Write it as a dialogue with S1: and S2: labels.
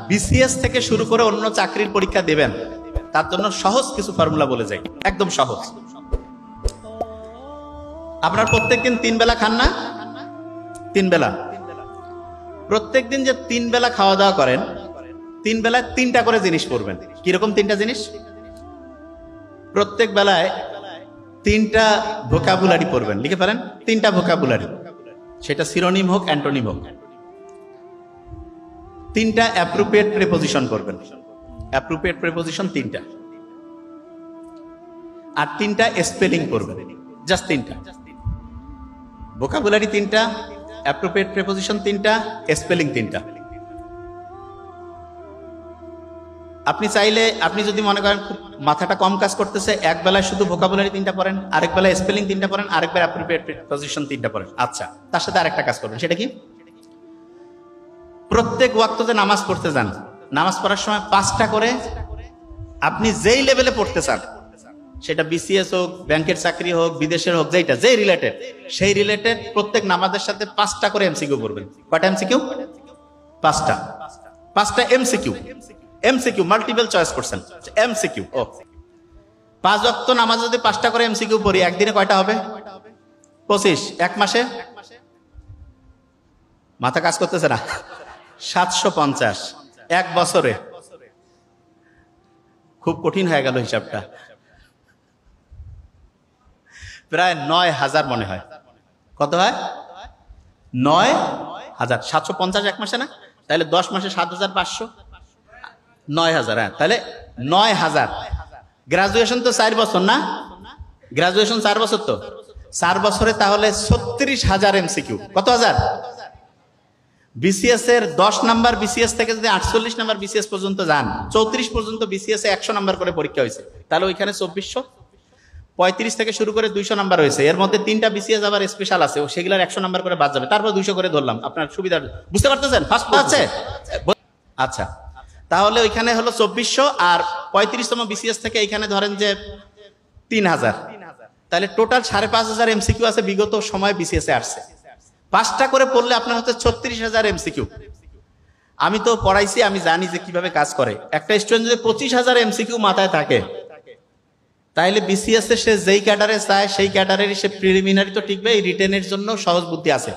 S1: BCS থেকে শুরু করে অন্য চাকরির পরীক্ষা দেবেন, তার জন্য সহজ কিছু ফর্মুলা বলে যাই, একদম সহজ। আপনার প্রত্যেকদিন 3 বেলা খান না? 3 বেলা। প্রত্যেকদিন যে 3 বেলা খাওয়া দাওয়া করেন, 3 বেলায় 3টা করে জিনিস পড়বেন। কিরকম 3টা জিনিস? প্রত্যেক বেলায় 3টা ভোকাবুলারি পড়বেন, লিখে পারেন 3টা ভোকাবুলারি, সেটা সিনোনিম হোক অ্যান্টোনিম হোক। 3টা অ্যাপ্রোপ্রিয়েট প্রিপোজিশন করবেন, অ্যাপ্রোপ্রিয়েট প্রিপোজিশন 3টা, আর 3টা স্পেলিং করবেন, জাস্ট 3টা ভোকাবুলারি, 3টা অ্যাপ্রোপ্রিয়েট প্রিপোজিশন, 3টা স্পেলিং, 3টা। আপনি চাইলে, আপনি যদি মনে করেন খুব মাথাটা কম কাজ করতেছে, এক বেলায় শুধু ভোকাবুলারি 3টা পড়েন, আরেক বেলায় স্পেলিং 3টা পড়েন, আরেকবার অ্যাপ্রোপ্রিয়েট প্রিপোজিশন 3টা পড়েন। আচ্ছা, তার সাথে আরেকটা কাজ করবেন, সেটা কি? প্রত্যেক ওয়াক্ততে নামাজ পড়তে যান, নামাজ পড়ার সময় 5টা করে আপনি যেই লেভেলে পড়তে চান, সেটা বিসিএস হোক, ব্যাংকের চাকরি হোক, বিদেশের হোক, যেইটা যেই রিলেটেড, সেই রিলেটেড প্রত্যেক নামাজের সাথে 5টা করে এমসিকিউ পড়বেন। কয়টা এমসিকিউ? 5টা। 5টা এমসিকিউ, এমসিকিউ মাল্টিপল চয়েস করছেন, এমসিকিউ। ও 5 ওয়াক্ত নামাজ যদি 5টা করে এমসিকিউ পড়ি, একদিনে কয়টা হবে? 25। এক মাসে মাথা কাজ করতেছে না? 750। এক বছরে খুব কঠিন হয়ে গেল হিসাবটা, প্রায় 9000 মনে হয়। কত হয়? 9000। 750 এক মাসে না? তাহলে 10 মাসে 7500, 9000। হ্যাঁ, তাহলে 9000। গ্রাজুয়েশন তো 4 বছর না? গ্রাজুয়েশন 4 বছর, তো 4 বছরে তাহলে 36,000 এমসিকিউ। কত হাজার? বিসিএস এর 10 নাম্বার বিসিএস থেকে যদি 48 নাম্বার বিসিএস পর্যন্ত যান, 34 পর্যন্ত বিসিএস এ 100 নাম্বার করে পরীক্ষা হয়েছে, তাহলে ওইখানে 2400। 35 থেকে শুরু করে 200 নাম্বার হয়েছে, এর মধ্যে 3টা বিসিএস আবার স্পেশাল আছে, সেগুলোর 100 নাম্বার করে বাদ যাবে, তারপর 200 করে ধরলাম আপনার সুবিধা। বুঝতে পারতেছেন? ফার্স্ট আছে? আচ্ছা, তাহলে ওইখানে হলো 2400, আর 35তম বিসিএস থেকে এখানে ধরেন যে 3000, তাহলে টোটাল 5500 এমসিকিউ আছে বিগত সময় বিসিএস এ আসছে। 5টা করে পড়লে আপনার হচ্ছে 36,000 এমসিকিউ। আমি তো পড়াইছি, আমি জানি যে কিভাবে কাজ করে। একটা স্টুডেন্ট যদি 25,000 এমসিকিউ মাথায় থাকে, তাইলে বিসিএস এ সে যেই ক্যাডারে চায় সেই ক্যাডারেরই সে প্রিলিমিনারি তো টিকবে, এই রিটেনের জন্য সহজ বুদ্ধি আছে।